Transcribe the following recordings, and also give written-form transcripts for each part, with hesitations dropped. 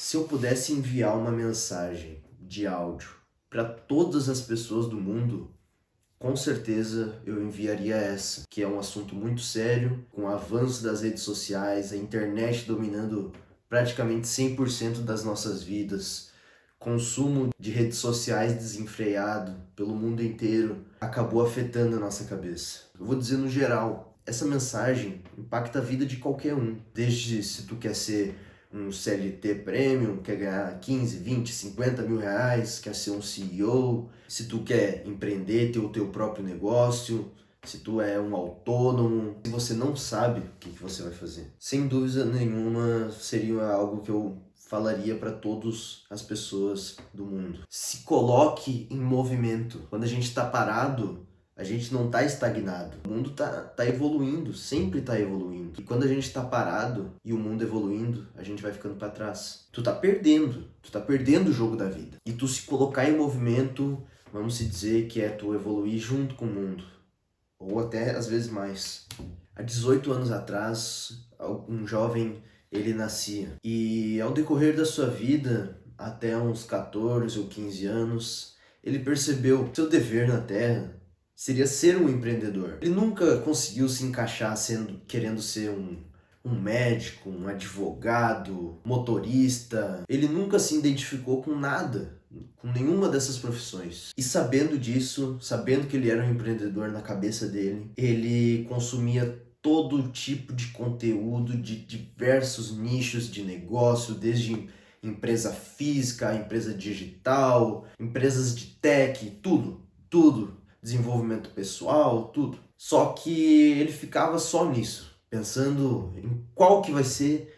Se eu pudesse enviar uma mensagem de áudio para todas as pessoas do mundo, com certeza eu enviaria essa, que é um assunto muito sério, com o avanço das redes sociais, a internet dominando praticamente 100% das nossas vidas, consumo de redes sociais desenfreado pelo mundo inteiro, acabou afetando a nossa cabeça. Eu vou dizer no geral, essa mensagem impacta a vida de qualquer um, desde se tu quer ser um CLT Premium, quer ganhar 15, 20, 50 mil reais, quer ser um CEO, se tu quer empreender, ter o teu próprio negócio, se tu é um autônomo, se você não sabe o que você vai fazer. Sem dúvida nenhuma, seria algo que eu falaria para todas as pessoas do mundo. Se coloque em movimento. Quando a gente está parado, a gente não está estagnado. O mundo tá evoluindo, sempre está evoluindo. E quando a gente está parado e o mundo evoluindo, a gente vai ficando para trás. Tu tá perdendo o jogo da vida. E tu se colocar em movimento, vamos se dizer que é tu evoluir junto com o mundo. Ou até às vezes mais. Há 18 anos atrás, um jovem, ele nascia. E ao decorrer da sua vida, até uns 14 ou 15 anos, ele percebeu que seu dever na Terra seria ser um empreendedor. Ele nunca conseguiu se encaixar querendo ser um médico, um advogado, motorista. Ele nunca se identificou com nada, com nenhuma dessas profissões. E sabendo disso, sabendo que ele era um empreendedor na cabeça dele, ele consumia todo tipo de conteúdo de diversos nichos de negócio, desde empresa física, empresa digital, empresas de tech, tudo. Desenvolvimento pessoal, tudo. Só que ele ficava só nisso, pensando em qual que vai ser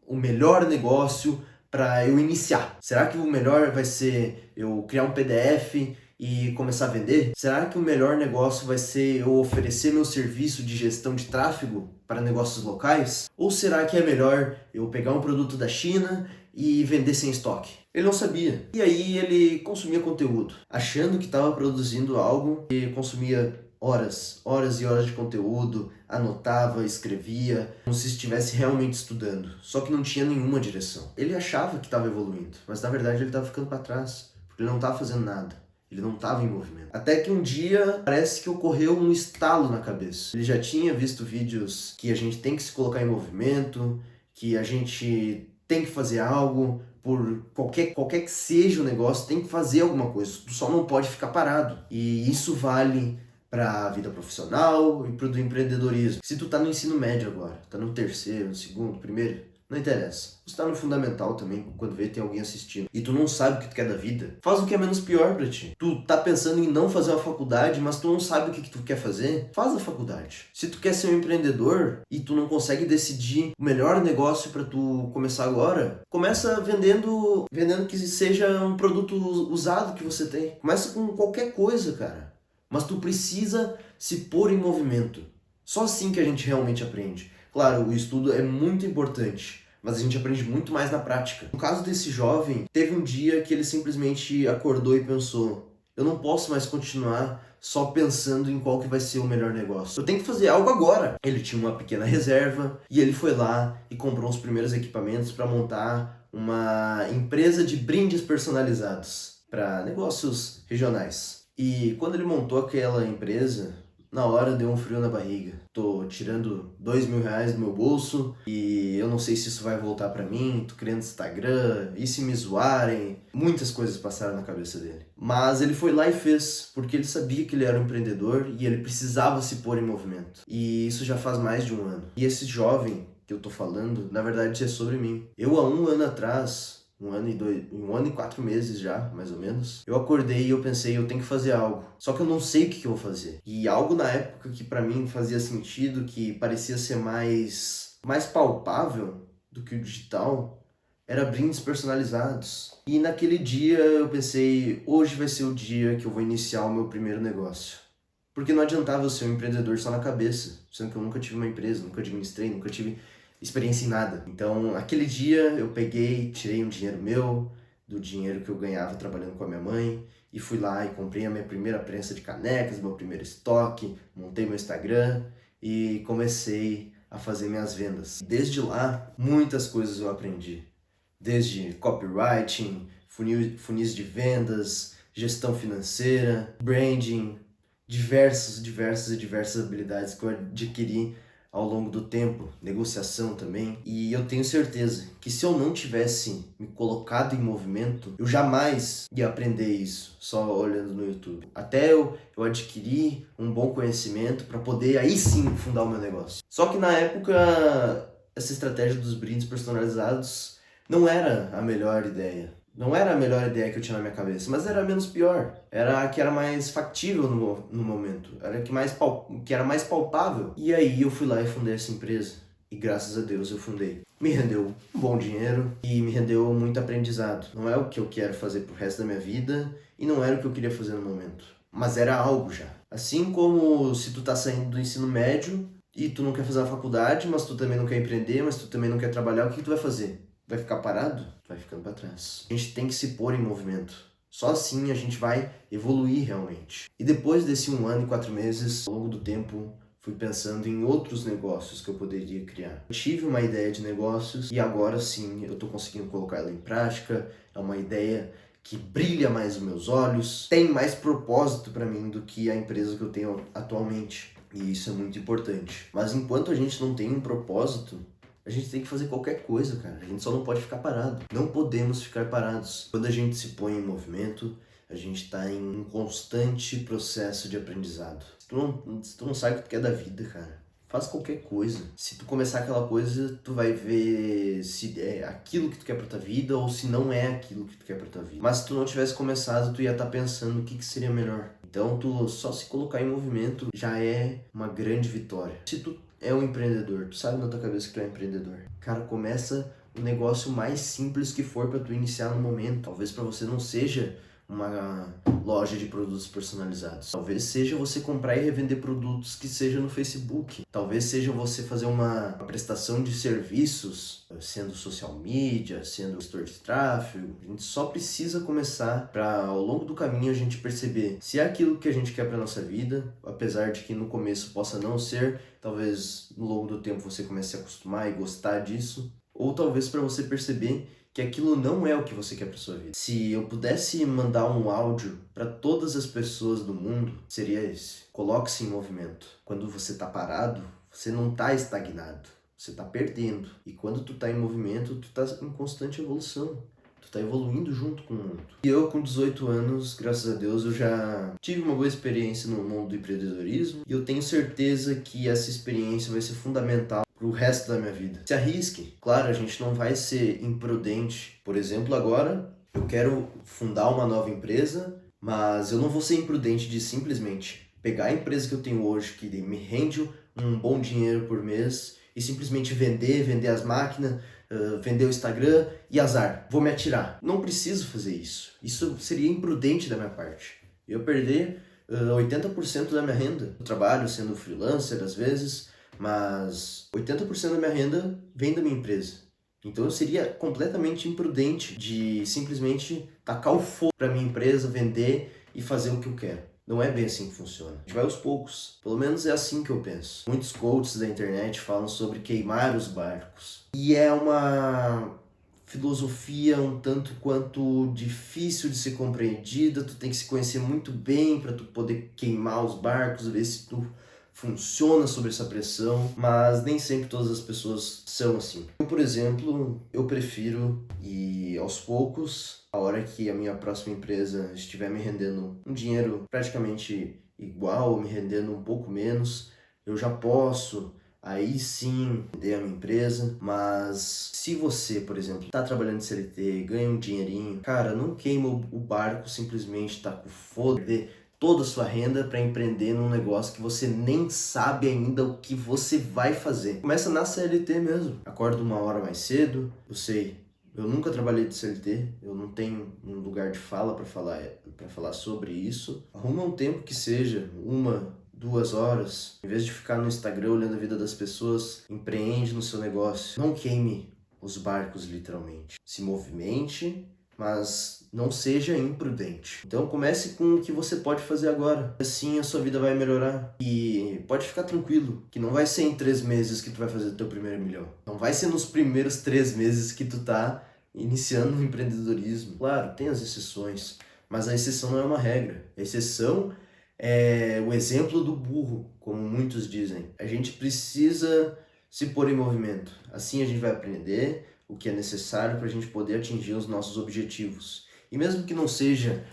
o melhor negócio para eu iniciar. Será que o melhor vai ser eu criar um PDF e começar a vender? Será que o melhor negócio vai ser eu oferecer meu serviço de gestão de tráfego para negócios locais? Ou será que é melhor eu pegar um produto da China e vender sem estoque? Ele não sabia. E aí ele consumia conteúdo, achando que estava produzindo algo, e consumia horas e horas de conteúdo, anotava, escrevia, como se estivesse realmente estudando. Só que não tinha nenhuma direção. Ele achava que estava evoluindo, mas na verdade ele estava ficando para trás, porque ele não estava fazendo nada. Ele não estava em movimento. Até que um dia parece que ocorreu um estalo na cabeça. Ele já tinha visto vídeos que a gente tem que se colocar em movimento, que a gente tem que fazer algo, por qualquer que seja o negócio, tem que fazer alguma coisa. Tu só não pode ficar parado. E isso vale para a vida profissional e para o empreendedorismo. Se tu tá no ensino médio agora, tá no terceiro, no segundo, primeiro, não interessa. Você tá no fundamental também, quando vê tem alguém assistindo, e tu não sabe o que tu quer da vida, faz o que é menos pior pra ti. Tu tá pensando em não fazer uma faculdade, mas tu não sabe o que tu quer fazer, faz a faculdade. Se tu quer ser um empreendedor e tu não consegue decidir o melhor negócio pra tu começar agora, começa vendendo que seja um produto usado que você tem. Começa com qualquer coisa, cara. Mas tu precisa se pôr em movimento. Só assim que a gente realmente aprende. Claro, o estudo é muito importante, mas a gente aprende muito mais na prática. No caso desse jovem, teve um dia que ele simplesmente acordou e pensou: eu não posso mais continuar só pensando em qual que vai ser o melhor negócio. Eu tenho que fazer algo agora. Ele tinha uma pequena reserva e ele foi lá e comprou os primeiros equipamentos para montar uma empresa de brindes personalizados para negócios regionais. E quando ele montou aquela empresa, na hora deu um frio na barriga. Tô tirando 2.000 reais do meu bolso e eu não sei se isso vai voltar pra mim. Tô criando Instagram, e se me zoarem? Muitas coisas passaram na cabeça dele. Mas ele foi lá e fez, porque ele sabia que ele era um empreendedor e ele precisava se pôr em movimento. E isso já faz mais de um ano. E esse jovem que eu tô falando, na verdade é sobre mim. Eu há um ano atrás, um ano e 4 meses já, mais ou menos, eu acordei e eu pensei, eu tenho que fazer algo. Só que eu não sei o que eu vou fazer. E algo na época que pra mim fazia sentido, que parecia ser mais palpável do que o digital, era brindes personalizados. E naquele dia eu pensei, hoje vai ser o dia que eu vou iniciar o meu primeiro negócio. Porque não adiantava eu ser um empreendedor só na cabeça, sendo que eu nunca tive uma empresa, nunca administrei, nunca tive experiência em nada. Então, aquele dia eu peguei, tirei um dinheiro meu, do dinheiro que eu ganhava trabalhando com a minha mãe, e fui lá e comprei a minha primeira prensa de canecas, meu primeiro estoque, montei meu Instagram e comecei a fazer minhas vendas. Desde lá, muitas coisas eu aprendi. desde copywriting, funis de vendas, gestão financeira, branding, diversas habilidades que eu adquiri ao longo do tempo, negociação também. E eu tenho certeza que se eu não tivesse me colocado em movimento, eu jamais ia aprender isso só olhando no YouTube. Até eu adquirir um bom conhecimento para poder aí sim fundar o meu negócio. Só que na época, essa estratégia dos brindes personalizados não era a melhor ideia. Não era a melhor ideia que eu tinha na minha cabeça, mas era a menos pior. Era a que era mais factível no momento. Era a que era mais palpável. E aí eu fui lá e fundei essa empresa. E graças a Deus eu fundei. Me rendeu um bom dinheiro e me rendeu muito aprendizado. Não é o que eu quero fazer pro resto da minha vida e não era o que eu queria fazer no momento. Mas era algo já. Assim como se tu tá saindo do ensino médio e tu não quer fazer a faculdade, mas tu também não quer empreender, mas tu também não quer trabalhar, o que tu vai fazer? Vai ficar parado? Vai ficando para trás. A gente tem que se pôr em movimento. Só assim a gente vai evoluir realmente. E depois desse 1 ano e 4 meses, ao longo do tempo, fui pensando em outros negócios que eu poderia criar. Eu tive uma ideia de negócios e agora sim eu estou conseguindo colocar ela em prática. É uma ideia que brilha mais os meus olhos, tem mais propósito para mim do que a empresa que eu tenho atualmente. E isso é muito importante. Mas enquanto a gente não tem um propósito, a gente tem que fazer qualquer coisa, cara. A gente só não pode ficar parado. Não podemos ficar parados. Quando a gente se põe em movimento, a gente está em um constante processo de aprendizado. Se tu não sabe o que tu quer da vida, cara, faz qualquer coisa. Se tu começar aquela coisa, tu vai ver se é aquilo que tu quer pra tua vida ou se não é aquilo que tu quer pra tua vida. Mas se tu não tivesse começado, tu ia estar pensando o que seria melhor. Então, tu só se colocar em movimento já é uma grande vitória. Se tu é um empreendedor, tu sabe na tua cabeça que tu é empreendedor. Cara, começa o negócio mais simples que for pra tu iniciar no momento. Talvez pra você não seja uma loja de produtos personalizados. Talvez seja você comprar e revender produtos que seja no Facebook. Talvez seja você fazer uma prestação de serviços, sendo social media, sendo gestor de tráfego. A gente só precisa começar para ao longo do caminho a gente perceber se é aquilo que a gente quer para nossa vida, apesar de que no começo possa não ser, talvez no longo do tempo você comece a acostumar e gostar disso, ou talvez para você perceber que aquilo não é o que você quer para sua vida. Se eu pudesse mandar um áudio para todas as pessoas do mundo, seria esse: coloque-se em movimento. Quando você tá parado, você não tá estagnado, você tá perdendo. E quando tu tá em movimento, tu tá em constante evolução. Tu tá evoluindo junto com o mundo. E eu, com 18 anos, graças a Deus, eu já tive uma boa experiência no mundo do empreendedorismo. E eu tenho certeza que essa experiência vai ser fundamental pro resto da minha vida. Se arrisque. Claro, a gente não vai ser imprudente. Por exemplo, agora eu quero fundar uma nova empresa, mas eu não vou ser imprudente de simplesmente pegar a empresa que eu tenho hoje, que me rende um bom dinheiro por mês, e simplesmente vender as máquinas, vender o Instagram e azar, vou me atirar. Não preciso fazer isso. Isso seria imprudente da minha parte. Eu perder 80% da minha renda. Eu trabalho sendo freelancer às vezes, mas 80% da minha renda vem da minha empresa. Então eu seria completamente imprudente de simplesmente tacar o fogo para minha empresa, vender e fazer o que eu quero. Não é bem assim que funciona. A gente vai aos poucos. Pelo menos é assim que eu penso. Muitos coaches da internet falam sobre queimar os barcos. E é uma filosofia um tanto quanto difícil de ser compreendida. Tu tem que se conhecer muito bem para tu poder queimar os barcos, ver se tu funciona sob essa pressão, mas nem sempre todas as pessoas são assim. Eu, por exemplo, eu prefiro ir aos poucos, a hora que a minha próxima empresa estiver me rendendo um dinheiro praticamente igual, me rendendo um pouco menos, eu já posso aí sim vender a minha empresa. Mas se você, por exemplo, está trabalhando de CLT, ganha um dinheirinho, cara, não queima o barco simplesmente, tá com foda toda a sua renda para empreender num negócio que você nem sabe ainda o que você vai fazer. Começa na CLT mesmo. Acorda 1 hora mais cedo. Eu sei, eu nunca trabalhei de CLT, eu não tenho um lugar de fala para falar sobre isso. Arruma um tempo que seja, 1, 2 horas, em vez de ficar no Instagram olhando a vida das pessoas, empreende no seu negócio. Não queime os barcos literalmente. Se movimente, mas não seja imprudente. Então comece com o que você pode fazer agora. Assim a sua vida vai melhorar. E pode ficar tranquilo, que não vai ser em 3 meses que tu vai fazer o teu primeiro milhão. Não vai ser nos primeiros 3 meses que tu tá iniciando no empreendedorismo. Claro, tem as exceções, mas a exceção não é uma regra. A exceção é o exemplo do burro, como muitos dizem. A gente precisa se pôr em movimento. Assim a gente vai aprender o que é necessário para a gente poder atingir os nossos objetivos. E mesmo que não seja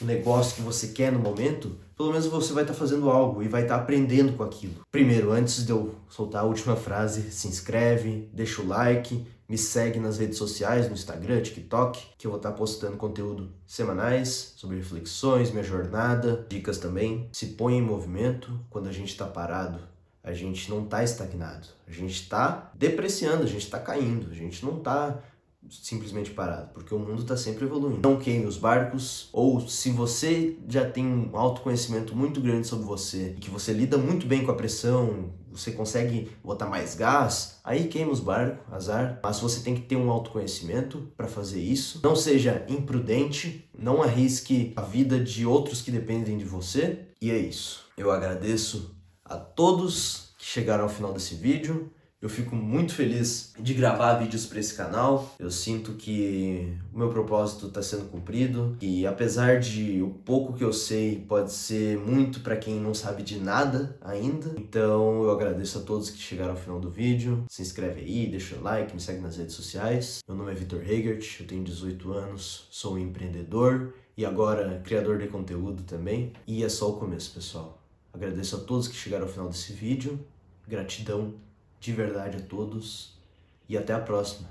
o negócio que você quer no momento, pelo menos você vai estar fazendo algo e vai estar aprendendo com aquilo. Primeiro, antes de eu soltar a última frase, se inscreve, deixa o like, me segue nas redes sociais, no Instagram, TikTok, que eu vou estar postando conteúdo semanais sobre reflexões, minha jornada, dicas também. Se põe em movimento. Quando a gente está parado, a gente não está estagnado, a gente está depreciando, a gente está caindo, a gente não está simplesmente parado, porque o mundo está sempre evoluindo. Não queime os barcos, ou se você já tem um autoconhecimento muito grande sobre você, que você lida muito bem com a pressão, você consegue botar mais gás, aí queima os barcos, azar. Mas você tem que ter um autoconhecimento para fazer isso. Não seja imprudente, não arrisque a vida de outros que dependem de você. E é isso. Eu agradeço a todos que chegaram ao final desse vídeo. Eu fico muito feliz de gravar vídeos para esse canal. Eu sinto que o meu propósito está sendo cumprido. E apesar de o pouco que eu sei pode ser muito para quem não sabe de nada ainda. Então eu agradeço a todos que chegaram ao final do vídeo. Se inscreve aí, deixa o like, me segue nas redes sociais. Meu nome é Vitor Hegert, eu tenho 18 anos, sou um empreendedor e agora criador de conteúdo também. E é só o começo, pessoal. Agradeço a todos que chegaram ao final desse vídeo. Gratidão de verdade a todos e até a próxima.